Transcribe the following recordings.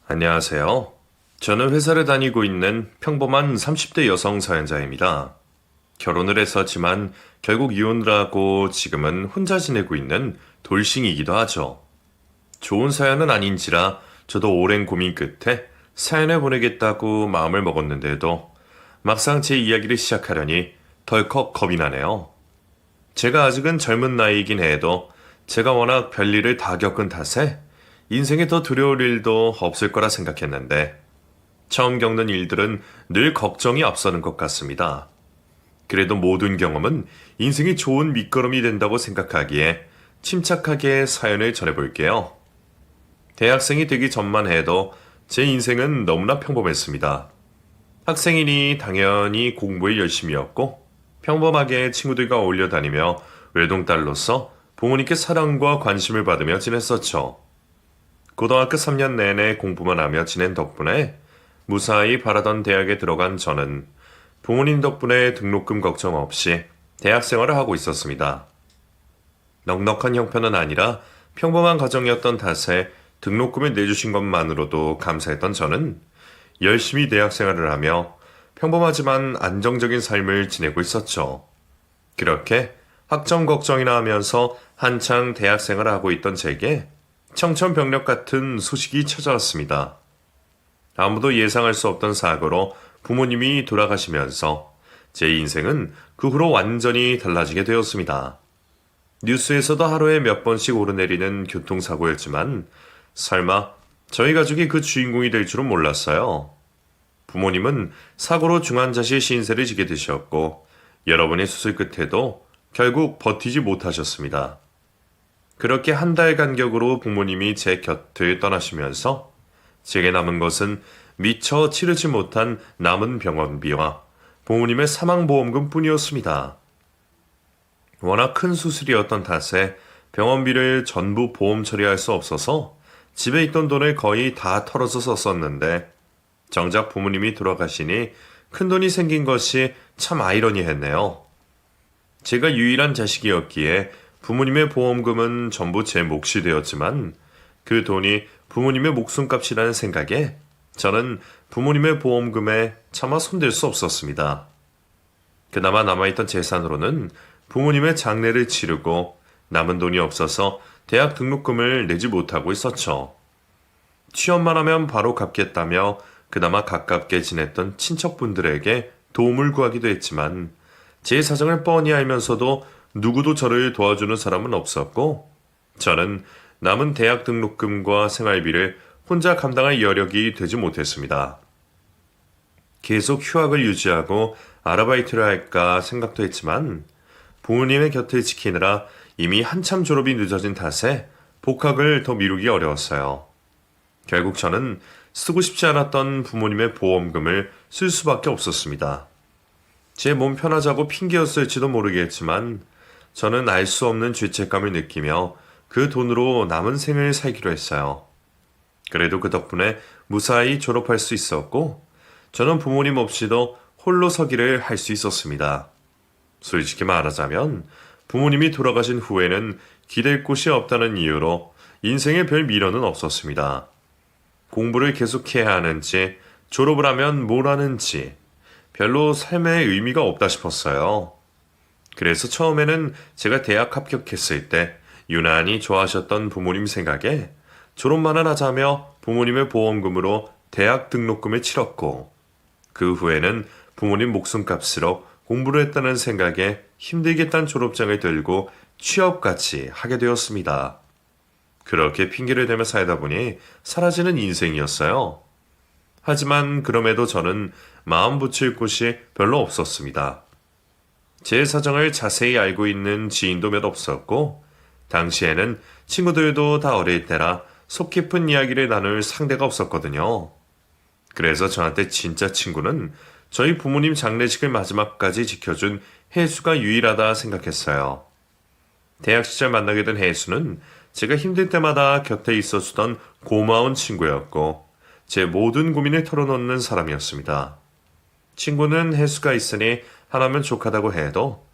안녕하세요. 저는 회사를 다니고 있는 평범한 30대 여성 사연자입니다. 결혼을 했었지만 결국 이혼을 하고 지금은 혼자 지내고 있는 돌싱이기도 하죠. 좋은 사연은 아닌지라 저도 오랜 고민 끝에 사연을 보내겠다고 마음을 먹었는데도 막상 제 이야기를 시작하려니 덜컥 겁이 나네요. 제가 아직은 젊은 나이이긴 해도 제가 워낙 별일을 다 겪은 탓에 인생에 더 두려울 일도 없을 거라 생각했는데 처음 겪는 일들은 늘 걱정이 앞서는 것 같습니다. 그래도 모든 경험은 인생이 좋은 밑거름이 된다고 생각하기에 침착하게 사연을 전해볼게요. 대학생이 되기 전만 해도 제 인생은 너무나 평범했습니다. 학생이니 당연히 공부에 열심히였고 평범하게 친구들과 어울려 다니며 외동딸로서 부모님께 사랑과 관심을 받으며 지냈었죠. 고등학교 3년 내내 공부만 하며 지낸 덕분에 무사히 바라던 대학에 들어간 저는 부모님 덕분에 등록금 걱정 없이 대학 생활을 하고 있었습니다. 넉넉한 형편은 아니라 평범한 가정이었던 탓에 등록금을 내주신 것만으로도 감사했던 저는 열심히 대학 생활을 하며 평범하지만 안정적인 삶을 지내고 있었죠. 그렇게 학점 걱정이나 하면서 한창 대학 생활을 하고 있던 제게 청천벽력 같은 소식이 찾아왔습니다. 아무도 예상할 수 없던 사고로 부모님이 돌아가시면서 제 인생은 그 후로 완전히 달라지게 되었습니다. 뉴스에서도 하루에 몇 번씩 오르내리는 교통사고였지만 설마 저희 가족이 그 주인공이 될 줄은 몰랐어요. 부모님은 사고로 중환자실 신세를 지게 되셨고 여러분의 수술 끝에도 결국 버티지 못하셨습니다. 그렇게 한 달 간격으로 부모님이 제 곁을 떠나시면서 제게 남은 것은 미처 치르지 못한 남은 병원비와 부모님의 사망보험금 뿐이었습니다. 워낙 큰 수술이었던 탓에 병원비를 전부 보험 처리할 수 없어서 집에 있던 돈을 거의 다 털어서 썼었는데 정작 부모님이 돌아가시니 큰돈이 생긴 것이 참 아이러니했네요. 제가 유일한 자식이었기에 부모님의 보험금은 전부 제 몫이 되었지만 그 돈이 부모님의 목숨값이라는 생각에 저는 부모님의 보험금에 차마 손댈 수 없었습니다. 그나마 남아있던 재산으로는 부모님의 장례를 치르고 남은 돈이 없어서 대학 등록금을 내지 못하고 있었죠. 취업만 하면 바로 갚겠다며 그나마 가깝게 지냈던 친척분들에게 도움을 구하기도 했지만 제 사정을 뻔히 알면서도 누구도 저를 도와주는 사람은 없었고 저는 남은 대학 등록금과 생활비를 혼자 감당할 여력이 되지 못했습니다. 계속 휴학을 유지하고 아르바이트를 할까 생각도 했지만 부모님의 곁을 지키느라 이미 한참 졸업이 늦어진 탓에 복학을 더 미루기 어려웠어요. 결국 저는 쓰고 싶지 않았던 부모님의 보험금을 쓸 수밖에 없었습니다. 제 몸 편하자고 핑계였을지도 모르겠지만 저는 알 수 없는 죄책감을 느끼며 그 돈으로 남은 생을 살기로 했어요. 그래도 그 덕분에 무사히 졸업할 수 있었고 저는 부모님 없이도 홀로 서기를 할 수 있었습니다. 솔직히 말하자면 부모님이 돌아가신 후에는 기댈 곳이 없다는 이유로 인생에 별 미련은 없었습니다. 공부를 계속해야 하는지 졸업을 하면 뭘 하는지 별로 삶에 의미가 없다 싶었어요. 그래서 처음에는 제가 대학 합격했을 때 유난히 좋아하셨던 부모님 생각에 졸업만은 하자며 부모님의 보험금으로 대학 등록금을 치렀고 그 후에는 부모님 목숨값으로 공부를 했다는 생각에 힘들겠다는 졸업장을 들고 취업까지 하게 되었습니다. 그렇게 핑계를 대며 살다 보니 사라지는 인생이었어요. 하지만 그럼에도 저는 마음 붙일 곳이 별로 없었습니다. 제 사정을 자세히 알고 있는 지인도 몇 없었고 당시에는 친구들도 다 어릴 때라 속 깊은 이야기를 나눌 상대가 없었거든요. 그래서 저한테 진짜 친구는 저희 부모님 장례식을 마지막까지 지켜준 혜수가 유일하다 생각했어요. 대학 시절 만나게 된 혜수는 제가 힘들 때마다 곁에 있어주던 고마운 친구였고 제 모든 고민을 털어놓는 사람이었습니다. 친구는 혜수가 있으니 하나면 족하다고 해도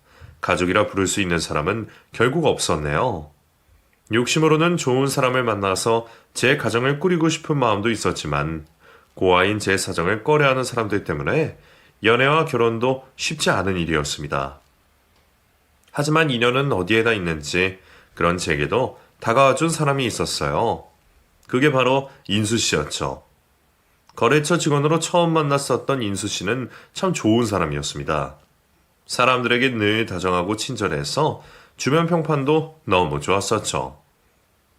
가족이라 부를 수 있는 사람은 결국 없었네요. 욕심으로는 좋은 사람을 만나서 제 가정을 꾸리고 싶은 마음도 있었지만 고아인 제 사정을 꺼려하는 사람들 때문에 연애와 결혼도 쉽지 않은 일이었습니다. 하지만 인연은 어디에다 있는지 그런 제게도 다가와준 사람이 있었어요. 그게 바로 인수 씨였죠. 거래처 직원으로 처음 만났었던 인수 씨는 참 좋은 사람이었습니다. 사람들에게 늘 다정하고 친절해서 주변 평판도 너무 좋았었죠.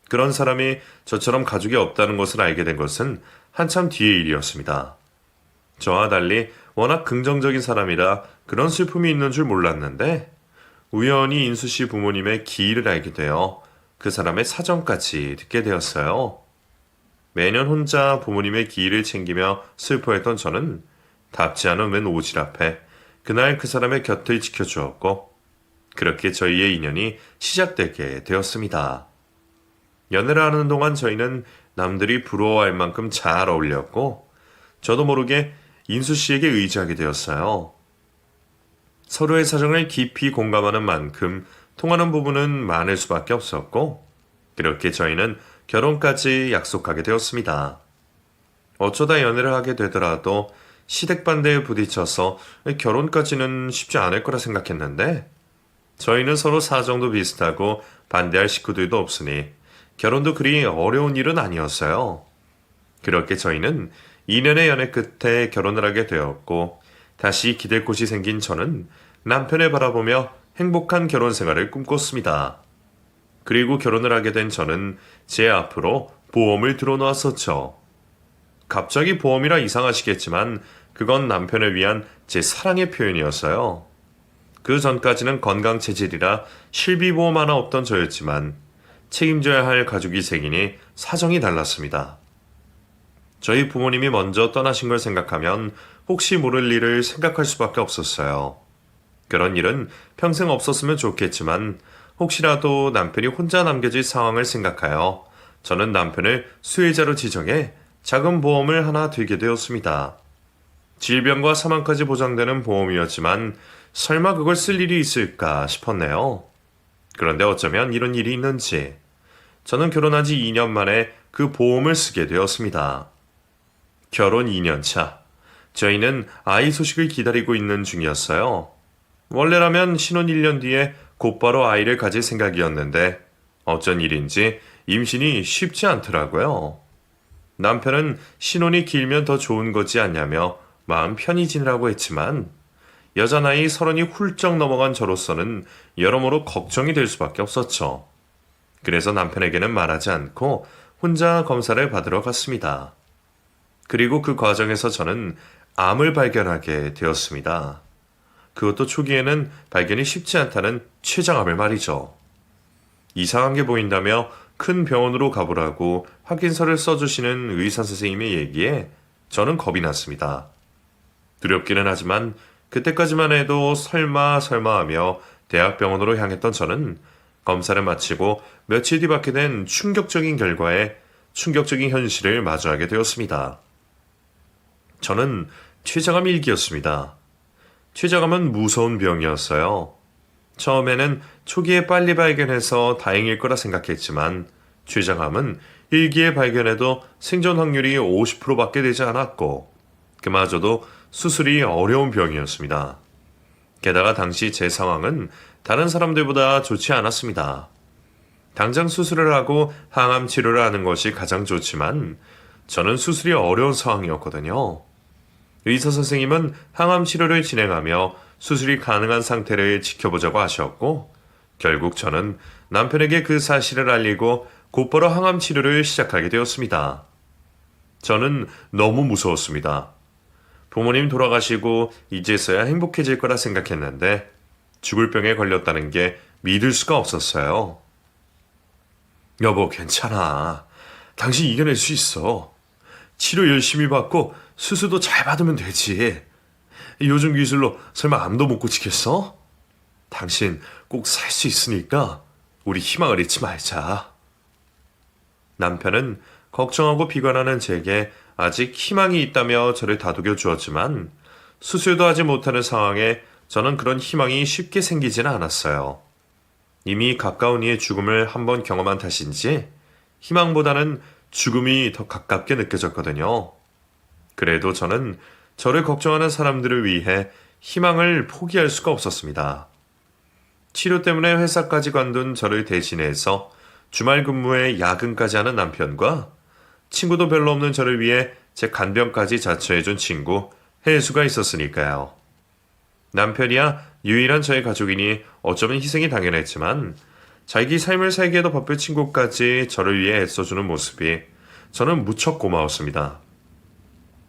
그런 사람이 저처럼 가족이 없다는 것을 알게 된 것은 한참 뒤의 일이었습니다. 저와 달리 워낙 긍정적인 사람이라 그런 슬픔이 있는 줄 몰랐는데 우연히 인수 씨 부모님의 기일을 알게 되어 그 사람의 사정까지 듣게 되었어요. 매년 혼자 부모님의 기일을 챙기며 슬퍼했던 저는 답지 않은 웬 오질 앞에 그날 그 사람의 곁을 지켜주었고 그렇게 저희의 인연이 시작되게 되었습니다. 연애를 하는 동안 저희는 남들이 부러워할 만큼 잘 어울렸고 저도 모르게 인수 씨에게 의지하게 되었어요. 서로의 사정을 깊이 공감하는 만큼 통하는 부분은 많을 수밖에 없었고 그렇게 저희는 결혼까지 약속하게 되었습니다. 어쩌다 연애를 하게 되더라도 시댁반대에 부딪혀서 결혼까지는 쉽지 않을 거라 생각했는데 저희는 서로 사정도 비슷하고 반대할 식구들도 없으니 결혼도 그리 어려운 일은 아니었어요. 그렇게 저희는 2년의 연애 끝에 결혼을 하게 되었고 다시 기댈 곳이 생긴 저는 남편을 바라보며 행복한 결혼 생활을 꿈꿨습니다. 그리고 결혼을 하게 된 저는 제 앞으로 보험을 들어놓았었죠. 갑자기 보험이라 이상하시겠지만 그건 남편을 위한 제 사랑의 표현이었어요. 그 전까지는 건강체질이라 실비보험 하나 없던 저였지만 책임져야 할 가족이 생기니 사정이 달랐습니다. 저희 부모님이 먼저 떠나신 걸 생각하면 혹시 모를 일을 생각할 수밖에 없었어요. 그런 일은 평생 없었으면 좋겠지만 혹시라도 남편이 혼자 남겨질 상황을 생각하여 저는 남편을 수혜자로 지정해 작은 보험을 하나 들게 되었습니다. 질병과 사망까지 보장되는 보험이었지만 설마 그걸 쓸 일이 있을까 싶었네요. 그런데 어쩌면 이런 일이 있는지 저는 결혼한 지 2년 만에 그 보험을 쓰게 되었습니다. 결혼 2년 차, 저희는 아이 소식을 기다리고 있는 중이었어요. 원래라면 신혼 1년 뒤에 곧바로 아이를 가질 생각이었는데 어쩐 일인지 임신이 쉽지 않더라고요. 남편은 신혼이 길면 더 좋은 거지 않냐며 마음 편히 지내라고 했지만 여자 나이 30이 훌쩍 넘어간 저로서는 여러모로 걱정이 될 수밖에 없었죠. 그래서 남편에게는 말하지 않고 혼자 검사를 받으러 갔습니다. 그리고 그 과정에서 저는 암을 발견하게 되었습니다. 그것도 초기에는 발견이 쉽지 않다는 췌장암을 말이죠. 이상한 게 보인다며 큰 병원으로 가보라고 확인서를 써주시는 의사 선생님의 얘기에 저는 겁이 났습니다. 두렵기는 하지만 그때까지만 해도 설마 하며 대학병원으로 향했던 저는 검사를 마치고 며칠 뒤 받게 된 충격적인 결과에 충격적인 현실을 마주하게 되었습니다. 저는 췌장암 1기였습니다. 췌장암은 무서운 병이었어요. 처음에는 초기에 빨리 발견해서 다행일 거라 생각했지만 췌장암은 1기에 발견해도 생존 확률이 50%밖에 되지 않았고 그마저도 수술이 어려운 병이었습니다. 게다가 당시 제 상황은 다른 사람들보다 좋지 않았습니다. 당장 수술을 하고 항암 치료를 하는 것이 가장 좋지만 저는 수술이 어려운 상황이었거든요. 의사 선생님은 항암 치료를 진행하며 수술이 가능한 상태를 지켜보자고 하셨고 결국 저는 남편에게 그 사실을 알리고 곧바로 항암 치료를 시작하게 되었습니다. 저는 너무 무서웠습니다. 부모님 돌아가시고 이제서야 행복해질 거라 생각했는데 죽을 병에 걸렸다는 게 믿을 수가 없었어요. 여보, 괜찮아. 당신 이겨낼 수 있어. 치료 열심히 받고 수술도 잘 받으면 되지. 요즘 기술로 설마 암도 못 고치겠어? 당신 꼭 살 수 있으니까 우리 희망을 잃지 말자. 남편은 걱정하고 비관하는 제게 아직 희망이 있다며 저를 다독여 주었지만 수술도 하지 못하는 상황에 저는 그런 희망이 쉽게 생기지는 않았어요. 이미 가까운 이의 죽음을 한번 경험한 탓인지 희망보다는 죽음이 더 가깝게 느껴졌거든요. 그래도 저는 저를 걱정하는 사람들을 위해 희망을 포기할 수가 없었습니다. 치료 때문에 회사까지 관둔 저를 대신해서 주말 근무에 야근까지 하는 남편과 친구도 별로 없는 저를 위해 제 간병까지 자처해준 친구 혜수가 있었으니까요. 남편이야 유일한 저의 가족이니 어쩌면 희생이 당연했지만 자기 삶을 살기에도 바쁠 친구까지 저를 위해 애써주는 모습이 저는 무척 고마웠습니다.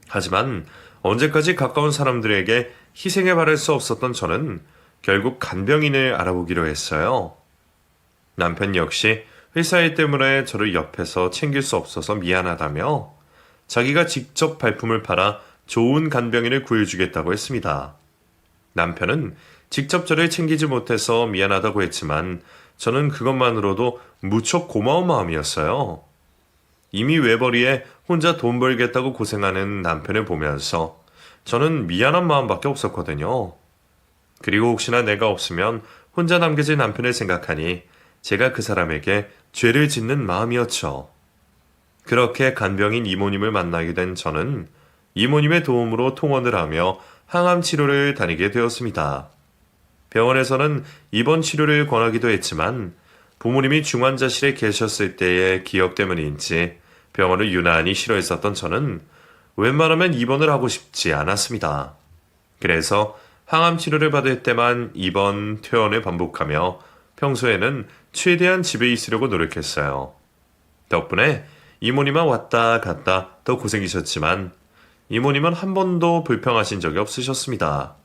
하지만 언제까지 가까운 사람들에게 희생에 바랄 수 없었던 저는 결국 간병인을 알아보기로 했어요. 남편 역시 회사 일 때문에 저를 옆에서 챙길 수 없어서 미안하다며 자기가 직접 발품을 팔아 좋은 간병인을 구해주겠다고 했습니다. 남편은 직접 저를 챙기지 못해서 미안하다고 했지만 저는 그것만으로도 무척 고마운 마음이었어요. 이미 외벌이에 혼자 돈 벌겠다고 고생하는 남편을 보면서 저는 미안한 마음밖에 없었거든요. 그리고 혹시나 내가 없으면 혼자 남겨진 남편을 생각하니 제가 그 사람에게 죄를 짓는 마음이었죠. 그렇게 간병인 이모님을 만나게 된 저는 이모님의 도움으로 통원을 하며 항암 치료를 다니게 되었습니다. 병원에서는 입원 치료를 권하기도 했지만 부모님이 중환자실에 계셨을 때의 기억 때문인지 병원을 유난히 싫어했었던 저는 웬만하면 입원을 하고 싶지 않았습니다. 그래서 항암 치료를 받을 때만 입원, 퇴원을 반복하며 평소에는 최대한 집에 있으려고 노력했어요. 덕분에 이모님만 왔다 갔다 더 고생이셨지만 이모님은 한 번도 불평하신 적이 없으셨습니다.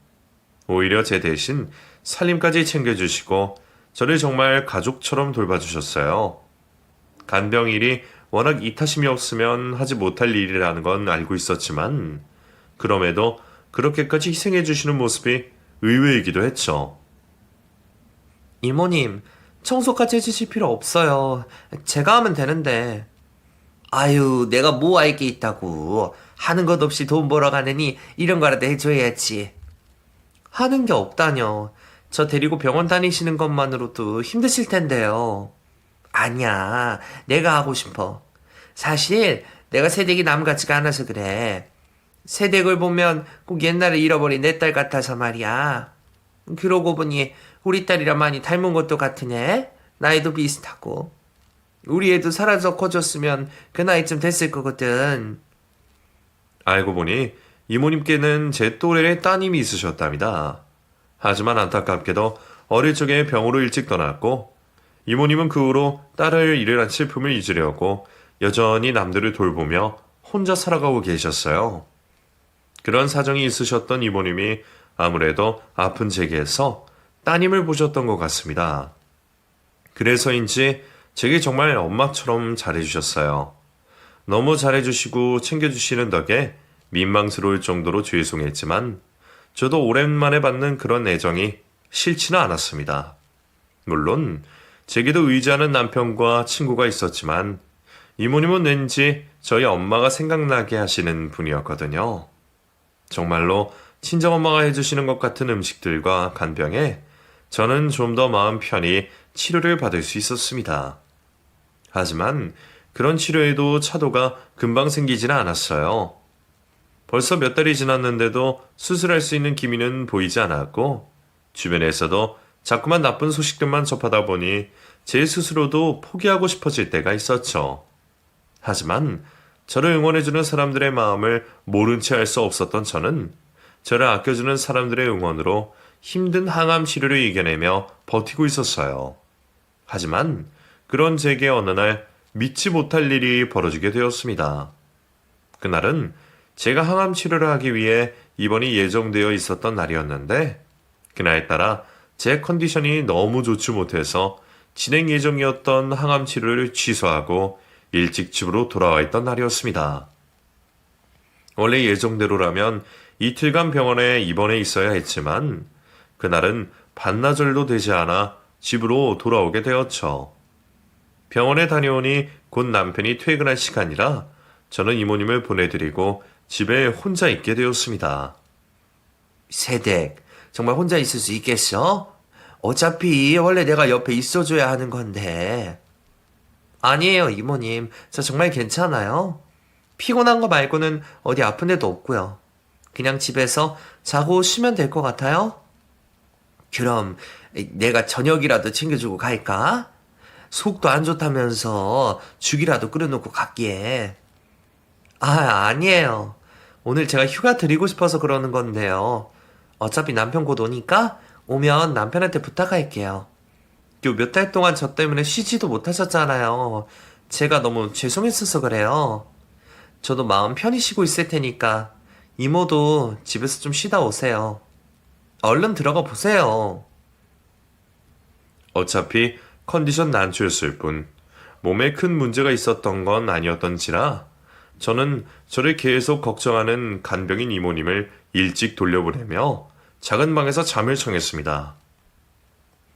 오히려 제 대신 살림까지 챙겨주시고 저를 정말 가족처럼 돌봐주셨어요. 간병일이 워낙 이타심이 없으면 하지 못할 일이라는 건 알고 있었지만 그럼에도 그렇게까지 희생해주시는 모습이 의외이기도 했죠. 이모님, 청소까지 해주실 필요 없어요. 제가 하면 되는데. 아유, 내가 뭐 할 게 있다고. 하는 것 없이 돈 벌어 가느니 이런 거라도 해줘야지. 하는 게 없다뇨. 저 데리고 병원 다니시는 것만으로도 힘드실 텐데요. 아니야, 내가 하고 싶어. 사실 내가 새댁이 남 같지가 않아서 그래. 새댁을 보면 꼭 옛날에 잃어버린 내 딸 같아서 말이야. 그러고 보니 우리 딸이랑 많이 닮은 것도 같으네. 나이도 비슷하고. 우리 애도 살아서 커졌으면 그 나이쯤 됐을 거거든. 알고 보니 이모님께는 제 또래의 따님이 있으셨답니다. 하지만 안타깝게도 어릴 적에 병으로 일찍 떠났고 이모님은 그 후로 딸을 잃은 슬픔을 잊으려고 여전히 남들을 돌보며 혼자 살아가고 계셨어요. 그런 사정이 있으셨던 이모님이 아무래도 아픈 제게서 따님을 보셨던 것 같습니다. 그래서인지 제게 정말 엄마처럼 잘해주셨어요. 너무 잘해주시고 챙겨주시는 덕에 민망스러울 정도로 죄송했지만 저도 오랜만에 받는 그런 애정이 싫지는 않았습니다. 물론 제게도 의지하는 남편과 친구가 있었지만 이모님은 왠지 저희 엄마가 생각나게 하시는 분이었거든요. 정말로 친정엄마가 해주시는 것 같은 음식들과 간병에 저는 좀 더 마음 편히 치료를 받을 수 있었습니다. 하지만 그런 치료에도 차도가 금방 생기지는 않았어요. 벌써 몇 달이 지났는데도 수술할 수 있는 기미는 보이지 않았고 주변에서도 자꾸만 나쁜 소식들만 접하다 보니 제 스스로도 포기하고 싶어질 때가 있었죠. 하지만 저를 응원해주는 사람들의 마음을 모른 채 할 수 없었던 저는 저를 아껴주는 사람들의 응원으로 힘든 항암 치료를 이겨내며 버티고 있었어요. 하지만 그런 제게 어느 날 믿지 못할 일이 벌어지게 되었습니다. 그날은 제가 항암 치료를 하기 위해 입원이 예정되어 있었던 날이었는데 그날따라 제 컨디션이 너무 좋지 못해서 진행 예정이었던 항암 치료를 취소하고 일찍 집으로 돌아와 있던 날이었습니다. 원래 예정대로라면 이틀간 병원에 입원해 있어야 했지만 그날은 반나절도 되지 않아 집으로 돌아오게 되었죠. 병원에 다녀오니 곧 남편이 퇴근할 시간이라 저는 이모님을 보내드리고 집에 혼자 있게 되었습니다. 새댁, 정말 혼자 있을 수 있겠어? 어차피 원래 내가 옆에 있어줘야 하는 건데. 아니에요, 이모님. 저 정말 괜찮아요. 피곤한 거 말고는 어디 아픈 데도 없고요. 그냥 집에서 자고 쉬면 될 것 같아요. 그럼 내가 저녁이라도 챙겨주고 갈까? 속도 안 좋다면서 죽이라도 끓여놓고 갈게. 아니에요. 오늘 제가 휴가 드리고 싶어서 그러는 건데요. 어차피 남편 곧 오니까 오면 남편한테 부탁할게요. 요 몇 달 동안 저 때문에 쉬지도 못하셨잖아요. 제가 너무 죄송했어서 그래요. 저도 마음 편히 쉬고 있을 테니까 이모도 집에서 좀 쉬다 오세요. 얼른 들어가 보세요. 어차피 컨디션 난초였을 뿐 몸에 큰 문제가 있었던 건 아니었던지라 저는 저를 계속 걱정하는 간병인 이모님을 일찍 돌려보내며 작은 방에서 잠을 청했습니다.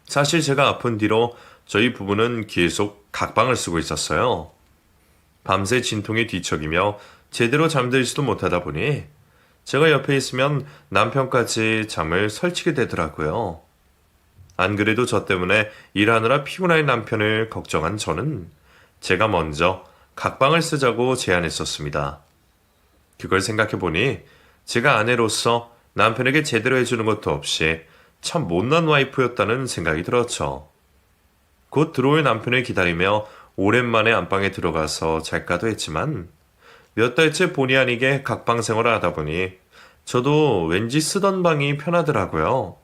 사실 제가 아픈 뒤로 저희 부부는 계속 각방을 쓰고 있었어요. 밤새 진통에 뒤척이며 제대로 잠들지도 못하다 보니 제가 옆에 있으면 남편까지 잠을 설치게 되더라고요. 안 그래도 저 때문에 일하느라 피곤할 남편을 걱정한 저는 제가 먼저 각방을 쓰자고 제안했었습니다. 그걸 생각해보니 제가 아내로서 남편에게 제대로 해주는 것도 없이 참 못난 와이프였다는 생각이 들었죠. 곧 들어올 남편을 기다리며 오랜만에 안방에 들어가서 잘까도 했지만 몇 달째 본의 아니게 각방 생활을 하다 보니 저도 왠지 쓰던 방이 편하더라고요.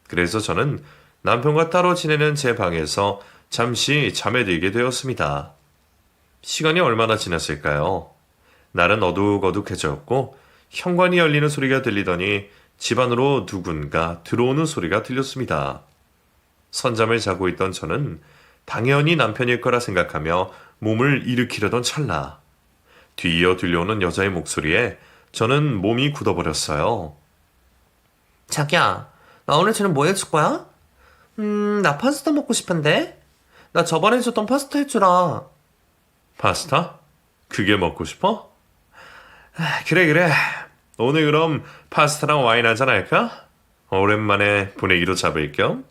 그래서 저는 남편과 따로 지내는 제 방에서 잠시 잠에 들게 되었습니다. 시간이 얼마나 지났을까요? 날은 어둑어둑해졌고 현관이 열리는 소리가 들리더니 집 안으로 누군가 들어오는 소리가 들렸습니다. 선잠을 자고 있던 저는 당연히 남편일 거라 생각하며 몸을 일으키려던 찰나 뒤이어 들려오는 여자의 목소리에 저는 몸이 굳어버렸어요. 자기야, 나 오늘 저녁 뭐 해줄 거야? 나 파스타 먹고 싶은데? 나 저번에 줬던 파스타 해주라. 파스타? 그게 먹고 싶어? 그래. 오늘 그럼 파스타랑 와인 한잔 할까? 오랜만에 분위기도 잡을 겸?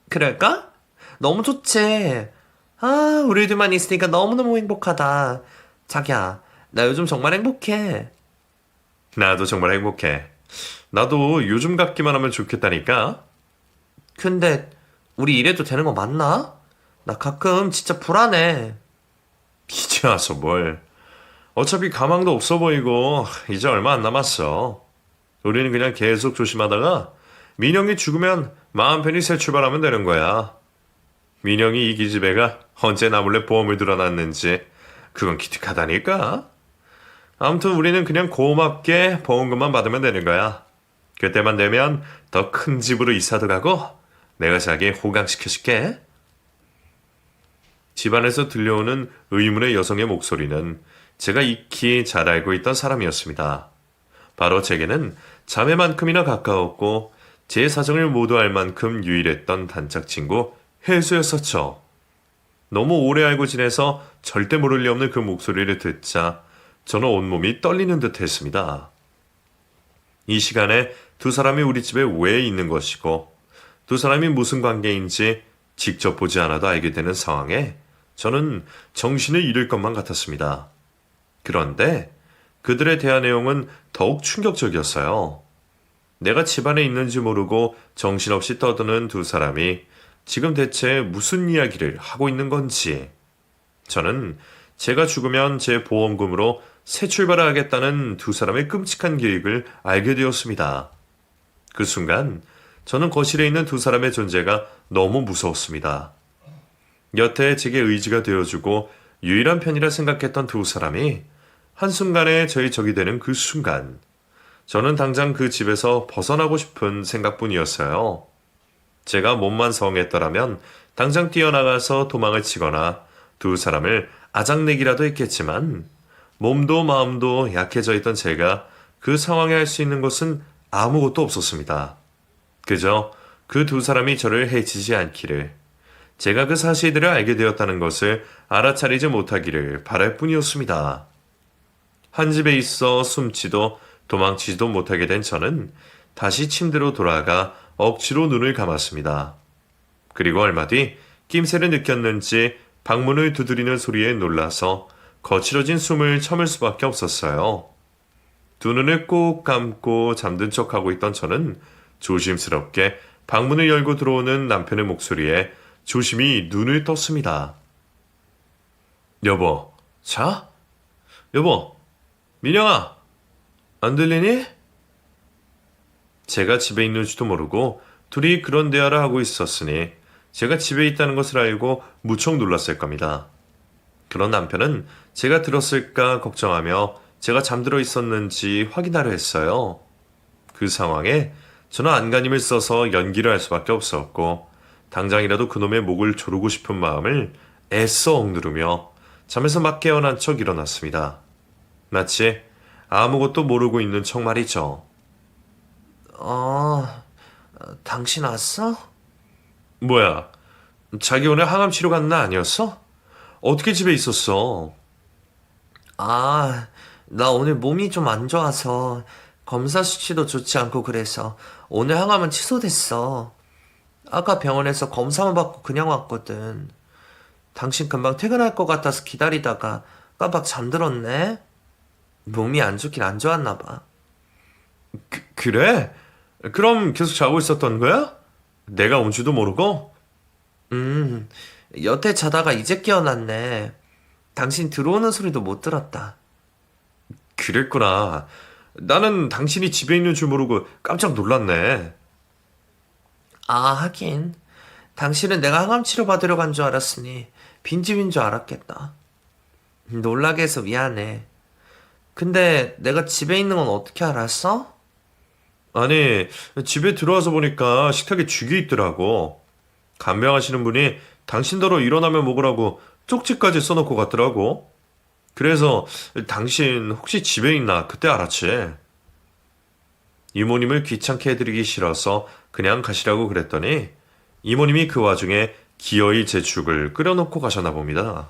그럴까? 너무 좋지. 우리 둘만 있으니까 너무너무 행복하다. 자기야, 나 요즘 정말 행복해. 나도 정말 행복해. 나도 요즘 같기만 하면 좋겠다니까? 근데 우리 이래도 되는 거 맞나? 나 가끔 진짜 불안해. 이제 와서 뭘. 어차피 가망도 없어 보이고 이제 얼마 안 남았어. 우리는 그냥 계속 조심하다가 민영이 죽으면 마음 편히 새 출발하면 되는 거야. 민영이 이 기집애가 언제 나 몰래 보험을 들어놨는지 그건 기특하다니까. 아무튼 우리는 그냥 고맙게 보험금만 받으면 되는 거야. 그때만 되면 더 큰 집으로 이사도 가고 내가 자기 호강시켜줄게. 집안에서 들려오는 의문의 여성의 목소리는 제가 익히 잘 알고 있던 사람이었습니다. 바로 제게는 자매만큼이나 가까웠고 제 사정을 모두 알 만큼 유일했던 단짝 친구 혜수였었죠. 너무 오래 알고 지내서 절대 모를 리 없는 그 목소리를 듣자 저는 온몸이 떨리는 듯 했습니다. 이 시간에 두 사람이 우리 집에 왜 있는 것이고 두 사람이 무슨 관계인지 직접 보지 않아도 알게 되는 상황에 저는 정신을 잃을 것만 같았습니다. 그런데 그들의 대화 내용은 더욱 충격적이었어요. 내가 집안에 있는지 모르고 정신없이 떠드는 두 사람이 지금 대체 무슨 이야기를 하고 있는 건지. 저는 제가 죽으면 제 보험금으로 새 출발을 하겠다는 두 사람의 끔찍한 계획을 알게 되었습니다. 그 순간 저는 거실에 있는 두 사람의 존재가 너무 무서웠습니다. 여태 제게 의지가 되어주고 유일한 편이라 생각했던 두 사람이 한순간에 저희 적이 되는 그 순간 저는 당장 그 집에서 벗어나고 싶은 생각뿐이었어요. 제가 몸만 성했더라면 당장 뛰어나가서 도망을 치거나 두 사람을 아작내기라도 했겠지만 몸도 마음도 약해져 있던 제가 그 상황에 할 수 있는 것은 아무것도 없었습니다. 그저 그 두 사람이 저를 해치지 않기를, 제가 그 사실들을 알게 되었다는 것을 알아차리지 못하기를 바랄 뿐이었습니다. 한 집에 있어 숨지도 도망치지도 못하게 된 저는 다시 침대로 돌아가 억지로 눈을 감았습니다. 그리고 얼마 뒤 낌새를 느꼈는지 방문을 두드리는 소리에 놀라서 거칠어진 숨을 참을 수밖에 없었어요. 두 눈을 꼭 감고 잠든 척하고 있던 저는 조심스럽게 방문을 열고 들어오는 남편의 목소리에 조심히 눈을 떴습니다. 여보, 자? 여보, 민영아, 안 들리니? 제가 집에 있는지도 모르고 둘이 그런 대화를 하고 있었으니 제가 집에 있다는 것을 알고 무척 놀랐을 겁니다. 그런 남편은 제가 들었을까 걱정하며 제가 잠들어 있었는지 확인하려 했어요. 그 상황에 저는 안간힘을 써서 연기를 할 수밖에 없었고 당장이라도 그놈의 목을 조르고 싶은 마음을 애써 억누르며 잠에서 막 깨어난 척 일어났습니다. 마치 아무것도 모르고 있는 척 말이죠. 당신 왔어? 뭐야, 자기 오늘 항암 치료 간 날 아니었어? 어떻게 집에 있었어? 나 오늘 몸이 좀 안 좋아서 검사 수치도 좋지 않고 그래서 오늘 항암은 취소됐어. 아까 병원에서 검사만 받고 그냥 왔거든. 당신 금방 퇴근할 것 같아서 기다리다가 깜빡 잠들었네. 몸이 안 좋긴 안 좋았나 봐. 그래? 그럼 계속 자고 있었던 거야? 내가 온 줄도 모르고? 여태 자다가 이제 깨어났네. 당신 들어오는 소리도 못 들었다. 그랬구나. 나는 당신이 집에 있는 줄 모르고 깜짝 놀랐네. 하긴. 당신은 내가 항암 치료 받으러 간 줄 알았으니 빈집인 줄 알았겠다. 놀라게 해서 미안해. 근데 내가 집에 있는 건 어떻게 알았어? 아니, 집에 들어와서 보니까 식탁에 죽이 있더라고. 간병하시는 분이 당신더러 일어나면 먹으라고 쪽지까지 써놓고 갔더라고. 그래서 당신 혹시 집에 있나 그때 알았지. 이모님을 귀찮게 해드리기 싫어서 그냥 가시라고 그랬더니 이모님이 그 와중에 기어이 제 죽을 끓여놓고 가셨나 봅니다.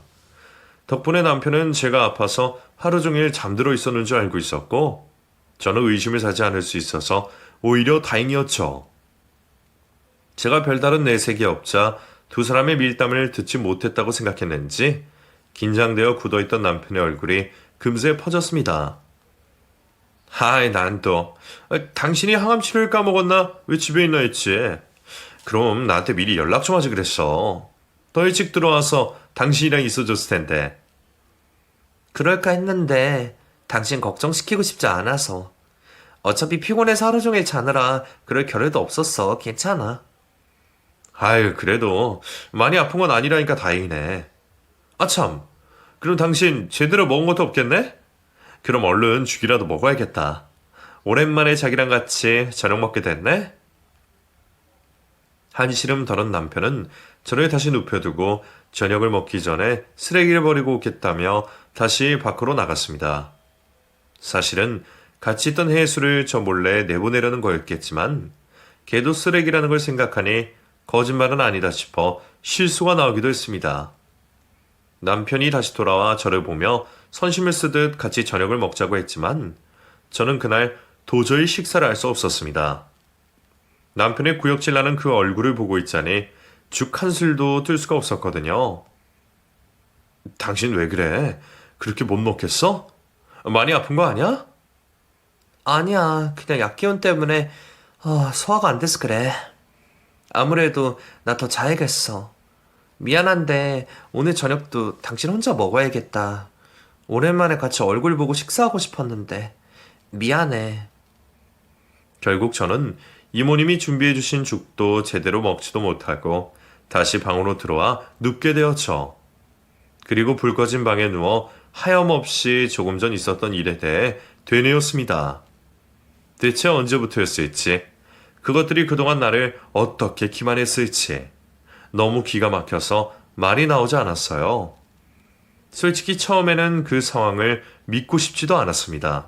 덕분에 남편은 제가 아파서 하루 종일 잠들어 있었는 줄 알고 있었고 저는 의심을 사지 않을 수 있어서 오히려 다행이었죠. 제가 별다른 내색이 없자 두 사람의 밀담을 듣지 못했다고 생각했는지 긴장되어 굳어있던 남편의 얼굴이 금세 퍼졌습니다. 난 또 당신이 항암 치료를 까먹었나? 왜 집에 있나 했지. 그럼 나한테 미리 연락 좀 하지 그랬어. 더 일찍 들어와서 당신이랑 있어줬을 텐데. 그럴까 했는데 당신 걱정시키고 싶지 않아서. 어차피 피곤해서 하루 종일 자느라 그럴 겨를도 없었어. 괜찮아. 그래도 많이 아픈 건 아니라니까 다행이네. 참, 그럼 당신 제대로 먹은 것도 없겠네? 그럼 얼른 죽이라도 먹어야겠다. 오랜만에 자기랑 같이 저녁 먹게 됐네? 한시름 덜은 남편은 저를 다시 눕혀두고 저녁을 먹기 전에 쓰레기를 버리고 오겠다며 다시 밖으로 나갔습니다. 사실은 같이 있던 해수를 저 몰래 내보내려는 거였겠지만 걔도 쓰레기라는 걸 생각하니 거짓말은 아니다 싶어 실수가 나오기도 했습니다. 남편이 다시 돌아와 저를 보며 선심을 쓰듯 같이 저녁을 먹자고 했지만 저는 그날 도저히 식사를 할 수 없었습니다. 남편의 구역질 나는 그 얼굴을 보고 있자니 죽 한술도 뜰 수가 없었거든요. 당신 왜 그래? 그렇게 못 먹겠어? 많이 아픈 거 아니야? 아니야. 그냥 약기운 때문에 소화가 안 돼서 그래. 아무래도 나 더 자야겠어. 미안한데 오늘 저녁도 당신 혼자 먹어야겠다. 오랜만에 같이 얼굴 보고 식사하고 싶었는데 미안해. 결국 저는 이모님이 준비해주신 죽도 제대로 먹지도 못하고 다시 방으로 들어와 눕게 되었죠. 그리고 불 꺼진 방에 누워 하염없이 조금 전 있었던 일에 대해 되뇌었습니다. 대체 언제부터였을지, 그것들이 그동안 나를 어떻게 기만했을지 너무 기가 막혀서 말이 나오지 않았어요. 솔직히 처음에는 그 상황을 믿고 싶지도 않았습니다.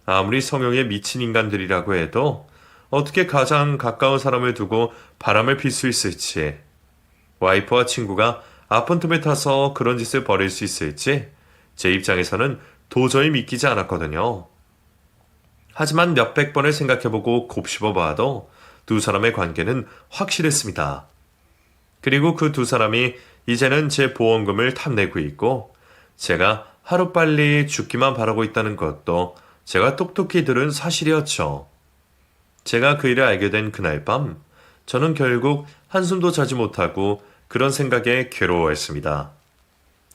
아무리 성욕에 미친 인간들이라고 해도 어떻게 가장 가까운 사람을 두고 바람을 필 수 있을지, 와이프와 친구가 아픈 틈을 타서 그런 짓을 벌일 수 있을지 제 입장에서는 도저히 믿기지 않았거든요. 하지만 몇백 번을 생각해보고 곱씹어봐도 두 사람의 관계는 확실했습니다. 그리고 그 두 사람이 이제는 제 보험금을 탐내고 있고 제가 하루빨리 죽기만 바라고 있다는 것도 제가 똑똑히 들은 사실이었죠. 제가 그 일을 알게 된 그날 밤 저는 결국 한숨도 자지 못하고 그런 생각에 괴로워했습니다.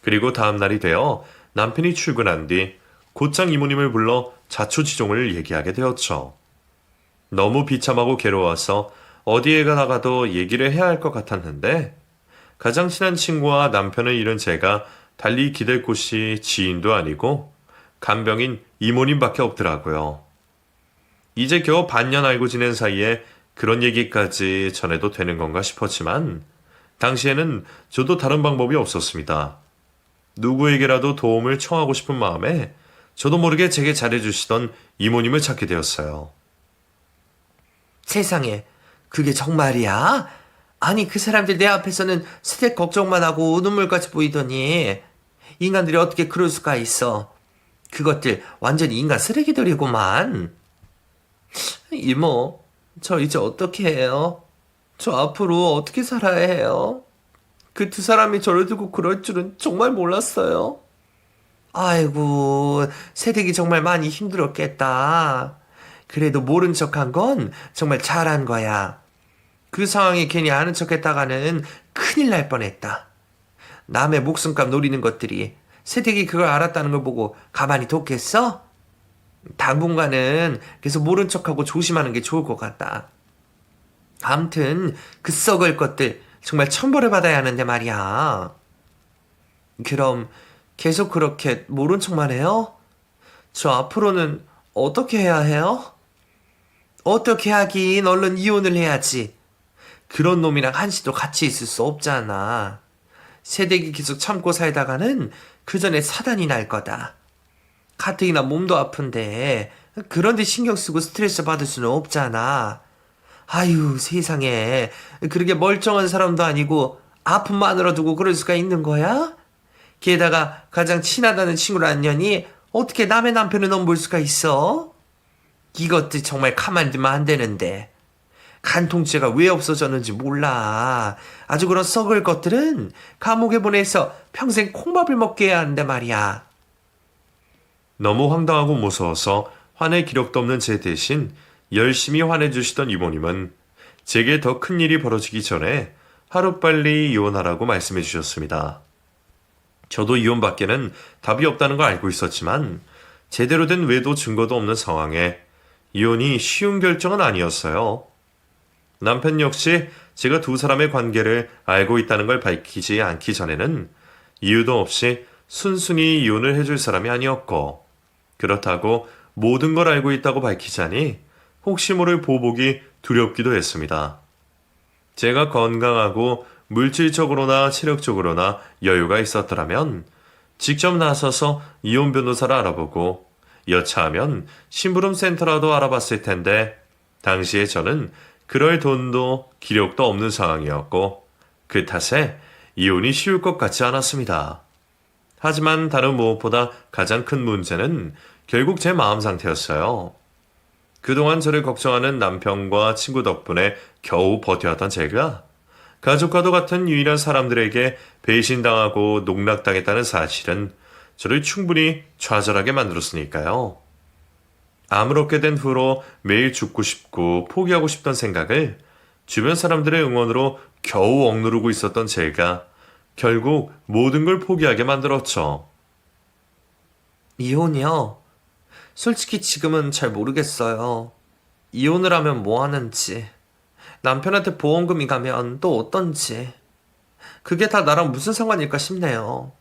그리고 다음 날이 되어 남편이 출근한 뒤 곧장 이모님을 불러 자초지종을 얘기하게 되었죠. 너무 비참하고 괴로워서 어디에 나가도 얘기를 해야 할 것 같았는데 가장 친한 친구와 남편을 잃은 제가 달리 기댈 곳이 지인도 아니고 간병인 이모님밖에 없더라고요. 이제 겨우 반년 알고 지낸 사이에 그런 얘기까지 전해도 되는 건가 싶었지만 당시에는 저도 다른 방법이 없었습니다. 누구에게라도 도움을 청하고 싶은 마음에 저도 모르게 제게 잘해주시던 이모님을 찾게 되었어요. 세상에, 그게 정말이야? 아니, 그 사람들 내 앞에서는 스텝 걱정만 하고 눈물까지 보이더니 인간들이 어떻게 그럴 수가 있어? 그것들 완전히 인간 쓰레기들이구만. 이모, 저 이제 어떻게 해요? 저 앞으로 어떻게 살아야 해요? 그 두 사람이 저를 두고 그럴 줄은 정말 몰랐어요. 아이고, 새댁이 정말 많이 힘들었겠다. 그래도 모른 척한 건 정말 잘한 거야. 그 상황에 괜히 아는 척 했다가는 큰일 날 뻔했다. 남의 목숨값 노리는 것들이 새댁이 그걸 알았다는 걸 보고 가만히 뒀겠어? 당분간은 계속 모른 척하고 조심하는 게 좋을 것 같다. 암튼 그 썩을 것들 정말 천벌을 받아야 하는데 말이야. 그럼 계속 그렇게 모른 척만 해요? 저 앞으로는 어떻게 해야 해요? 어떻게 하긴 얼른 이혼을 해야지. 그런 놈이랑 한시도 같이 있을 수 없잖아. 새댁이 계속 참고 살다가는 그 전에 사단이 날 거다. 가뜩이나 몸도 아픈데 그런데 신경 쓰고 스트레스 받을 수는 없잖아. 아유, 세상에. 그렇게 멀쩡한 사람도 아니고 아픔만으로 두고 그럴 수가 있는 거야? 게다가 가장 친하다는 친구란 년이 어떻게 남의 남편을 넘볼 수가 있어? 이것들 정말 가만히 두면 안 되는데. 간통죄가 왜 없어졌는지 몰라. 아주 그런 썩을 것들은 감옥에 보내서 평생 콩밥을 먹게 해야 하는데 말이야. 너무 황당하고 무서워서 화낼 기력도 없는 제 대신 열심히 화내주시던 이모님은 제게 더 큰 일이 벌어지기 전에 하루빨리 이혼하라고 말씀해 주셨습니다. 저도 이혼밖에는 답이 없다는 걸 알고 있었지만 제대로 된 외도 증거도 없는 상황에 이혼이 쉬운 결정은 아니었어요. 남편 역시 제가 두 사람의 관계를 알고 있다는 걸 밝히지 않기 전에는 이유도 없이 순순히 이혼을 해줄 사람이 아니었고, 그렇다고 모든 걸 알고 있다고 밝히자니 혹시 모를 보복이 두렵기도 했습니다. 제가 건강하고 물질적으로나 체력적으로나 여유가 있었더라면 직접 나서서 이혼 변호사를 알아보고 여차하면 심부름 센터라도 알아봤을 텐데 당시에 저는 그럴 돈도 기력도 없는 상황이었고 그 탓에 이혼이 쉬울 것 같지 않았습니다. 하지만 다른 무엇보다 가장 큰 문제는 결국 제 마음 상태였어요. 그동안 저를 걱정하는 남편과 친구 덕분에 겨우 버텨왔던 제가 가족과도 같은 유일한 사람들에게 배신당하고 농락당했다는 사실은 저를 충분히 좌절하게 만들었으니까요. 아무렇게 된 후로 매일 죽고 싶고 포기하고 싶던 생각을 주변 사람들의 응원으로 겨우 억누르고 있었던 제가 결국 모든 걸 포기하게 만들었죠. 이혼이요? 솔직히 지금은 잘 모르겠어요. 이혼을 하면 뭐 하는지, 남편한테 보험금이 가면 또 어떤지, 그게 다 나랑 무슨 상관일까 싶네요.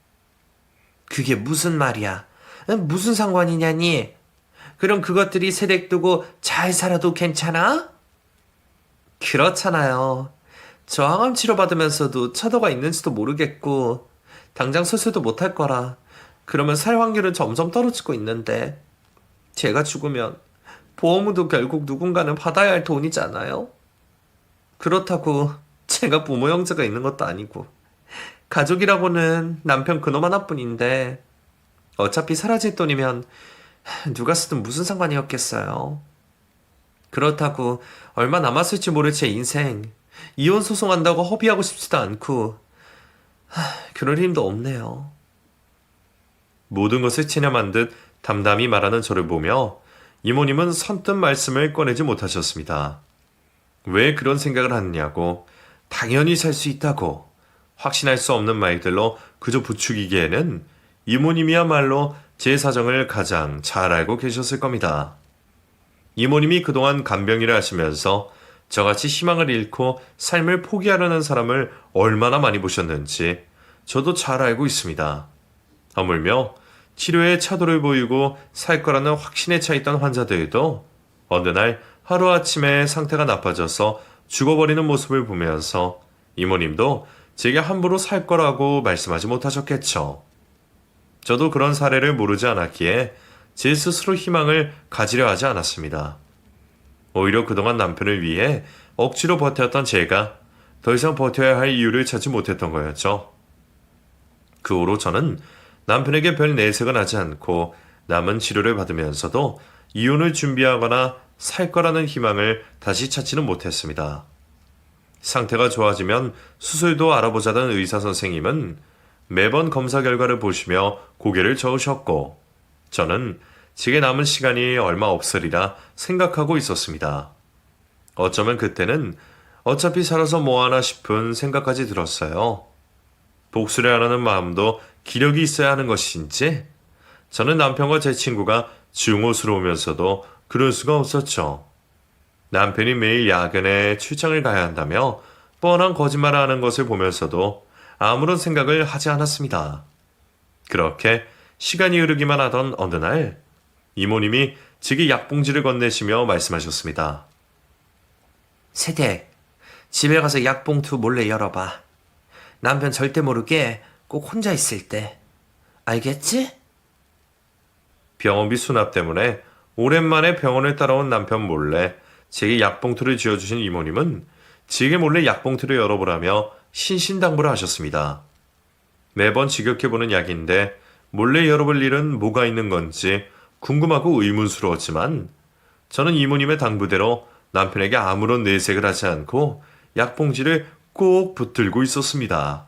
그게 무슨 말이야? 무슨 상관이냐니? 그럼 그것들이 세댁 두고 잘 살아도 괜찮아? 그렇잖아요. 저 항암 치료 받으면서도 차도가 있는지도 모르겠고 당장 수술도 못할 거라. 그러면 살 확률은 점점 떨어지고 있는데 제가 죽으면 보험도 결국 누군가는 받아야 할 돈이잖아요. 그렇다고 제가 부모 형제가 있는 것도 아니고 가족이라고는 남편 그놈 하나뿐인데 어차피 사라질 돈이면 누가 쓰든 무슨 상관이었겠어요. 그렇다고 얼마 남았을지 모를 제 인생. 이혼 소송한다고 허비하고 싶지도 않고, 그럴 힘도 없네요. 모든 것을 체념한 듯 담담히 말하는 저를 보며 이모님은 선뜻 말씀을 꺼내지 못하셨습니다. 왜 그런 생각을 하느냐고, 당연히 살 수 있다고, 확신할 수 없는 말들로 그저 부추기기에는 이모님이야말로 제 사정을 가장 잘 알고 계셨을 겁니다. 이모님이 그동안 간병일을 하시면서 저같이 희망을 잃고 삶을 포기하려는 사람을 얼마나 많이 보셨는지 저도 잘 알고 있습니다. 하물며 치료에 차도를 보이고 살 거라는 확신에 차 있던 환자들도 어느 날 하루아침에 상태가 나빠져서 죽어버리는 모습을 보면서 이모님도 제게 함부로 살 거라고 말씀하지 못하셨겠죠. 저도 그런 사례를 모르지 않았기에 제 스스로 희망을 가지려 하지 않았습니다. 오히려 그동안 남편을 위해 억지로 버텼던 제가 더 이상 버텨야 할 이유를 찾지 못했던 거였죠. 그 후로 저는 남편에게 별 내색은 하지 않고 남은 치료를 받으면서도 이혼을 준비하거나 살 거라는 희망을 다시 찾지는 못했습니다. 상태가 좋아지면 수술도 알아보자던 의사 선생님은 매번 검사 결과를 보시며 고개를 저으셨고, 저는 제게 남은 시간이 얼마 없으리라 생각하고 있었습니다. 어쩌면 그때는 어차피 살아서 뭐하나 싶은 생각까지 들었어요. 복수를 하려는 마음도 기력이 있어야 하는 것인지, 저는 남편과 제 친구가 중후스러우면서도 그럴 수가 없었죠. 남편이 매일 야근에 출장을 가야 한다며 뻔한 거짓말을 하는 것을 보면서도 아무런 생각을 하지 않았습니다. 그렇게 시간이 흐르기만 하던 어느 날 이모님이 제게 약봉지를 건네시며 말씀하셨습니다. 세댁, 집에 가서 약봉투 몰래 열어봐. 남편 절대 모르게 꼭 혼자 있을 때. 알겠지? 병원비 수납 때문에 오랜만에 병원을 따라온 남편 몰래 제게 약봉투를 쥐어주신 이모님은 제게 몰래 약봉투를 열어보라며 신신당부를 하셨습니다. 매번 지겹게보는 약인데 몰래 열어볼 일은 뭐가 있는 건지 궁금하고 의문스러웠지만 저는 이모님의 당부대로 남편에게 아무런 내색을 하지 않고 약봉지를 꼭 붙들고 있었습니다.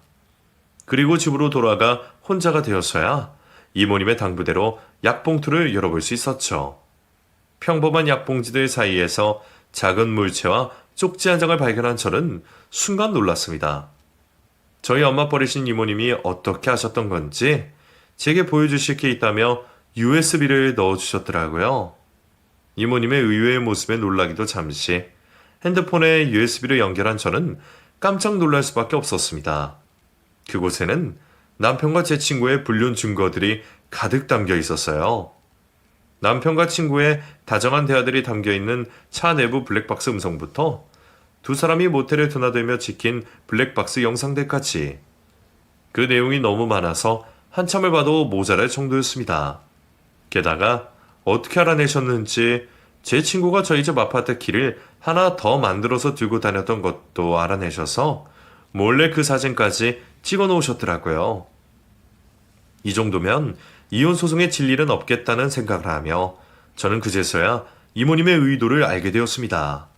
그리고 집으로 돌아가 혼자가 되어서야 이모님의 당부대로 약봉투를 열어볼 수 있었죠. 평범한 약봉지들 사이에서 작은 물체와 쪽지 한 장을 발견한 저는 순간 놀랐습니다. 저희 엄마 버리신 이모님이 어떻게 하셨던 건지 제게 보여주실 게 있다며 USB를 넣어주셨더라고요. 이모님의 의외의 모습에 놀라기도 잠시 핸드폰에 USB를 연결한 저는 깜짝 놀랄 수밖에 없었습니다. 그곳에는 남편과 제 친구의 불륜 증거들이 가득 담겨 있었어요. 남편과 친구의 다정한 대화들이 담겨있는 차 내부 블랙박스 음성부터 두 사람이 모텔에 드나들며 찍힌 블랙박스 영상들까지. 그 내용이 너무 많아서 한참을 봐도 모자랄 정도였습니다. 게다가 어떻게 알아내셨는지 제 친구가 저희 집 아파트 키를 하나 더 만들어서 들고 다녔던 것도 알아내셔서 몰래 그 사진까지 찍어 놓으셨더라고요. 이 정도면 이혼 소송에 질 일은 없겠다는 생각을 하며 저는 그제서야 이모님의 의도를 알게 되었습니다.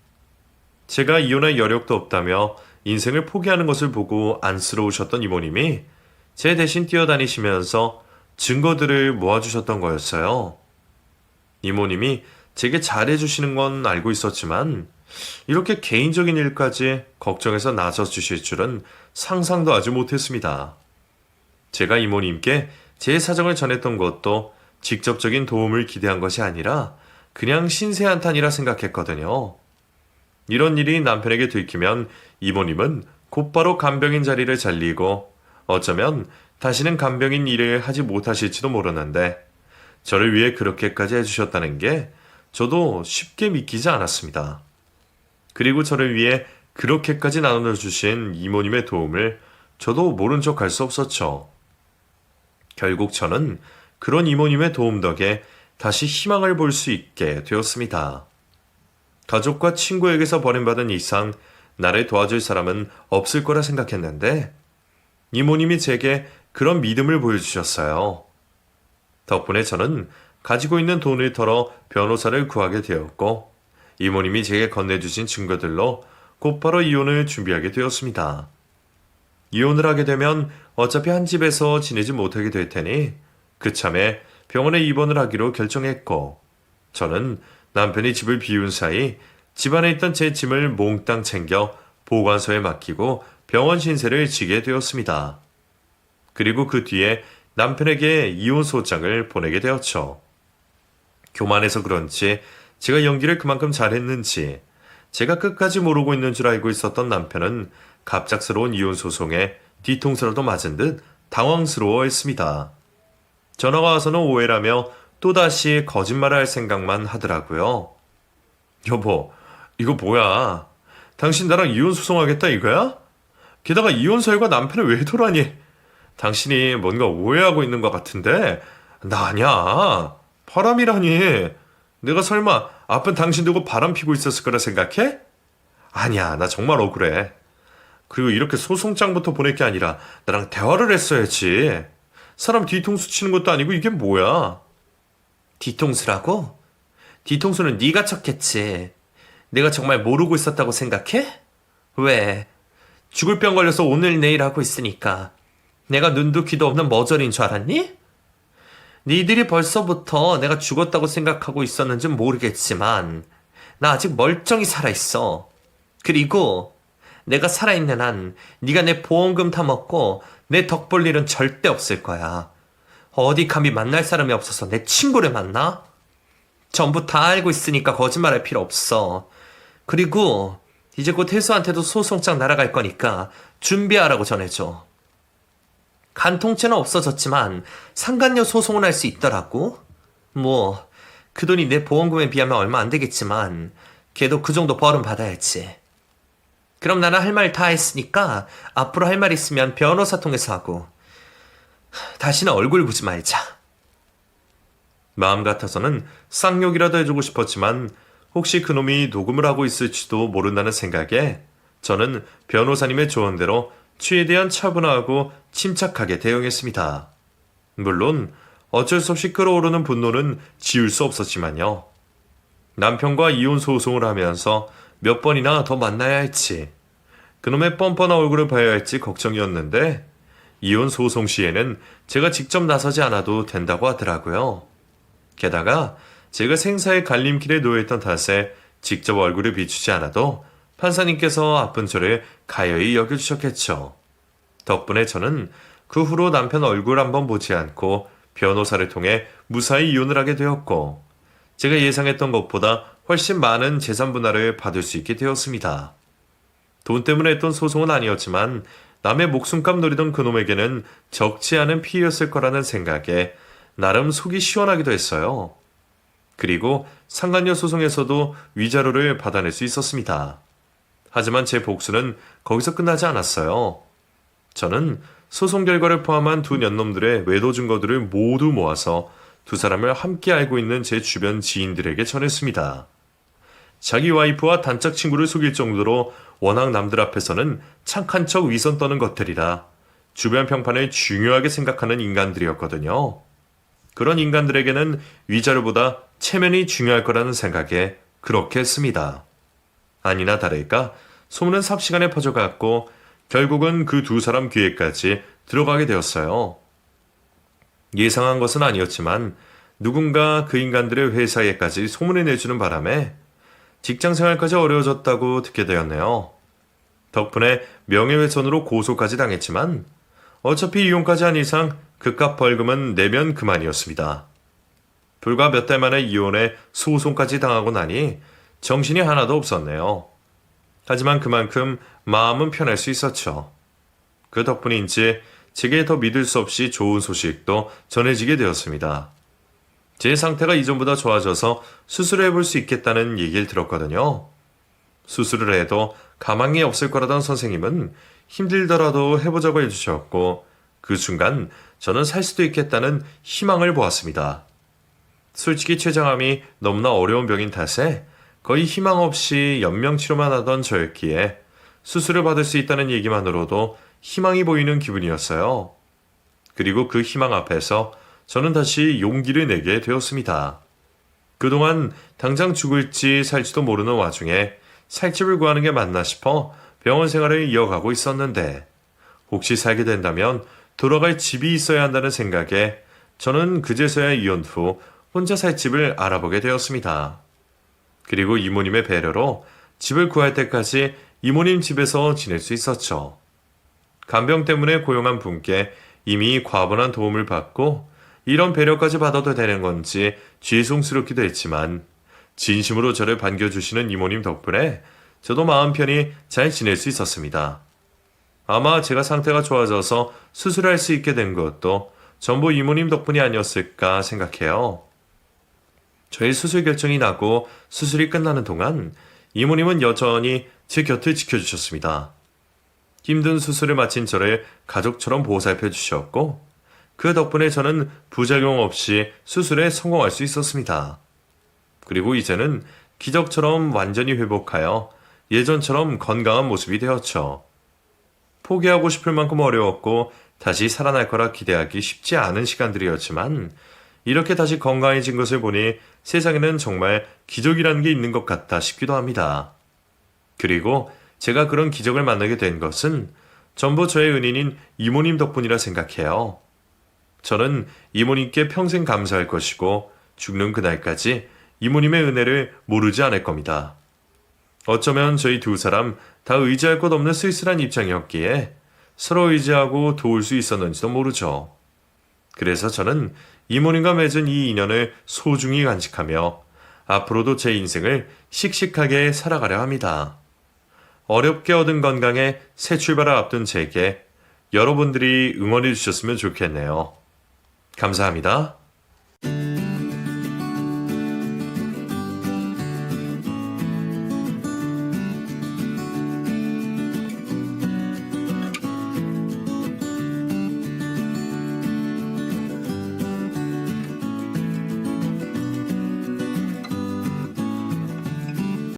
제가 이혼할 여력도 없다며 인생을 포기하는 것을 보고 안쓰러우셨던 이모님이 제 대신 뛰어다니시면서 증거들을 모아주셨던 거였어요. 이모님이 제게 잘해주시는 건 알고 있었지만 이렇게 개인적인 일까지 걱정해서 나서주실 줄은 상상도 하지 못했습니다. 제가 이모님께 제 사정을 전했던 것도 직접적인 도움을 기대한 것이 아니라 그냥 신세한탄이라 생각했거든요. 이런 일이 남편에게 들키면 이모님은 곧바로 간병인 자리를 잘리고 어쩌면 다시는 간병인 일을 하지 못하실지도 모르는데 저를 위해 그렇게까지 해주셨다는 게 저도 쉽게 믿기지 않았습니다. 그리고 저를 위해 그렇게까지 나눠주신 이모님의 도움을 저도 모른 척 할 수 없었죠. 결국 저는 그런 이모님의 도움 덕에 다시 희망을 볼 수 있게 되었습니다. 가족과 친구에게서 버림받은 이상 나를 도와줄 사람은 없을 거라 생각했는데 이모님이 제게 그런 믿음을 보여주셨어요. 덕분에 저는 가지고 있는 돈을 털어 변호사를 구하게 되었고 이모님이 제게 건네주신 증거들로 곧바로 이혼을 준비하게 되었습니다. 이혼을 하게 되면 어차피 한 집에서 지내지 못하게 될 테니 그참에 병원에 입원을 하기로 결정했고, 저는 남편이 집을 비운 사이 집안에 있던 제 짐을 몽땅 챙겨 보관소에 맡기고 병원 신세를 지게 되었습니다. 그리고 그 뒤에 남편에게 이혼 소장을 보내게 되었죠. 교만해서 그런지 제가 연기를 그만큼 잘했는지 제가 끝까지 모르고 있는 줄 알고 있었던 남편은 갑작스러운 이혼 소송에 뒤통수라도 맞은 듯 당황스러워했습니다. 전화가 와서는 오해라며 또다시 거짓말을 할 생각만 하더라고요. 여보, 이거 뭐야? 당신 나랑 이혼 소송하겠다 이거야? 게다가 이혼서열과 남편을 왜 도라니? 당신이 뭔가 오해하고 있는 것 같은데 나 아니야. 바람이라니. 내가 설마 아픈 당신 두고 바람 피고 있었을 거라 생각해? 아니야, 나 정말 억울해. 그리고 이렇게 소송장부터 보낼 게 아니라 나랑 대화를 했어야지. 사람 뒤통수 치는 것도 아니고 이게 뭐야? 뒤통수라고? 뒤통수는 네가 쳤겠지. 내가 정말 모르고 있었다고 생각해? 왜? 죽을 병 걸려서 오늘 내일 하고 있으니까 내가 눈도 귀도 없는 머저리인 줄 알았니? 니들이 벌써부터 내가 죽었다고 생각하고 있었는지는 모르겠지만 나 아직 멀쩡히 살아있어. 그리고 내가 살아있는 한 네가 내 보험금 타먹고 내 덕 볼 일은 절대 없을 거야. 어디 감히 만날 사람이 없어서 내 친구를 만나? 전부 다 알고 있으니까 거짓말할 필요 없어. 그리고 이제 곧 혜수한테도 소송장 날아갈 거니까 준비하라고 전해줘. 간통죄는 없어졌지만 상간녀 소송은 할 수 있더라고. 뭐 그 돈이 내 보험금에 비하면 얼마 안 되겠지만 걔도 그 정도 벌은 받아야지. 그럼 나는 할 말 다 했으니까 앞으로 할 말 있으면 변호사 통해서 하고 다시는 얼굴 보지 말자. 마음 같아서는 쌍욕이라도 해주고 싶었지만 혹시 그놈이 녹음을 하고 있을지도 모른다는 생각에 저는 변호사님의 조언대로 최대한 차분하고 침착하게 대응했습니다. 물론 어쩔 수 없이 끓어오르는 분노는 지울 수 없었지만요. 남편과 이혼 소송을 하면서 몇 번이나 더 만나야 할지, 그놈의 뻔뻔한 얼굴을 봐야 할지 걱정이었는데 이혼 소송 시에는 제가 직접 나서지 않아도 된다고 하더라고요. 게다가 제가 생사의 갈림길에 놓여있던 탓에 직접 얼굴을 비추지 않아도 판사님께서 아픈 저를 가여이 여겨주셨겠죠. 덕분에 저는 그 후로 남편 얼굴 한번 보지 않고 변호사를 통해 무사히 이혼을 하게 되었고, 제가 예상했던 것보다 훨씬 많은 재산 분할을 받을 수 있게 되었습니다. 돈 때문에 했던 소송은 아니었지만 남의 목숨값 노리던 그놈에게는 적지 않은 피해였을 거라는 생각에 나름 속이 시원하기도 했어요. 그리고 상간녀 소송에서도 위자료를 받아낼 수 있었습니다. 하지만 제 복수는 거기서 끝나지 않았어요. 저는 소송 결과를 포함한 두 년놈들의 외도 증거들을 모두 모아서 두 사람을 함께 알고 있는 제 주변 지인들에게 전했습니다. 자기 와이프와 단짝 친구를 속일 정도로 워낙 남들 앞에서는 착한 척 위선 떠는 것들이라 주변 평판을 중요하게 생각하는 인간들이었거든요. 그런 인간들에게는 위자료보다 체면이 중요할 거라는 생각에 그렇게 했습니다. 아니나 다를까 소문은 삽시간에 퍼져갔고 결국은 그 두 사람 귀에까지 들어가게 되었어요. 예상한 것은 아니었지만 누군가 그 인간들의 회사에까지 소문을 내주는 바람에 직장생활까지 어려워졌다고 듣게 되었네요. 덕분에 명예훼손으로 고소까지 당했지만 어차피 이혼까지 한 이상 그깟 벌금은 내면 그만이었습니다. 불과 몇 달 만에 이혼에 소송까지 당하고 나니 정신이 하나도 없었네요. 하지만 그만큼 마음은 편할 수 있었죠. 그 덕분인지 제게 더 믿을 수 없이 좋은 소식도 전해지게 되었습니다. 제 상태가 이전보다 좋아져서 수술을 해볼 수 있겠다는 얘기를 들었거든요. 수술을 해도 가망이 없을 거라던 선생님은 힘들더라도 해보자고 해주셨고 그 순간 저는 살 수도 있겠다는 희망을 보았습니다. 솔직히 췌장암이 너무나 어려운 병인 탓에 거의 희망 없이 연명치료만 하던 저였기에 수술을 받을 수 있다는 얘기만으로도 희망이 보이는 기분이었어요. 그리고 그 희망 앞에서 저는 다시 용기를 내게 되었습니다. 그동안 당장 죽을지 살지도 모르는 와중에 살집을 구하는 게 맞나 싶어 병원 생활을 이어가고 있었는데 혹시 살게 된다면 돌아갈 집이 있어야 한다는 생각에 저는 그제서야 이혼 후 혼자 살 집을 알아보게 되었습니다. 그리고 이모님의 배려로 집을 구할 때까지 이모님 집에서 지낼 수 있었죠. 간병 때문에 고용한 분께 이미 과분한 도움을 받고 이런 배려까지 받아도 되는 건지 죄송스럽기도 했지만 진심으로 저를 반겨주시는 이모님 덕분에 저도 마음 편히 잘 지낼 수 있었습니다. 아마 제가 상태가 좋아져서 수술할 수 있게 된 것도 전부 이모님 덕분이 아니었을까 생각해요. 저의 수술 결정이 나고 수술이 끝나는 동안 이모님은 여전히 제 곁을 지켜주셨습니다. 힘든 수술을 마친 저를 가족처럼 보살펴 주셨고 그 덕분에 저는 부작용 없이 수술에 성공할 수 있었습니다. 그리고 이제는 기적처럼 완전히 회복하여 예전처럼 건강한 모습이 되었죠. 포기하고 싶을 만큼 어려웠고 다시 살아날 거라 기대하기 쉽지 않은 시간들이었지만 이렇게 다시 건강해진 것을 보니 세상에는 정말 기적이라는 게 있는 것 같다 싶기도 합니다. 그리고 제가 그런 기적을 만나게 된 것은 전부 저의 은인인 이모님 덕분이라 생각해요. 저는 이모님께 평생 감사할 것이고 죽는 그날까지 이모님의 은혜를 모르지 않을 겁니다. 어쩌면 저희 두 사람 다 의지할 것 없는 쓸쓸한 입장이었기에 서로 의지하고 도울 수 있었는지도 모르죠. 그래서 저는 이모님과 맺은 이 인연을 소중히 간직하며 앞으로도 제 인생을 씩씩하게 살아가려 합니다. 어렵게 얻은 건강에 새 출발을 앞둔 제게 여러분들이 응원해 주셨으면 좋겠네요. 감사합니다.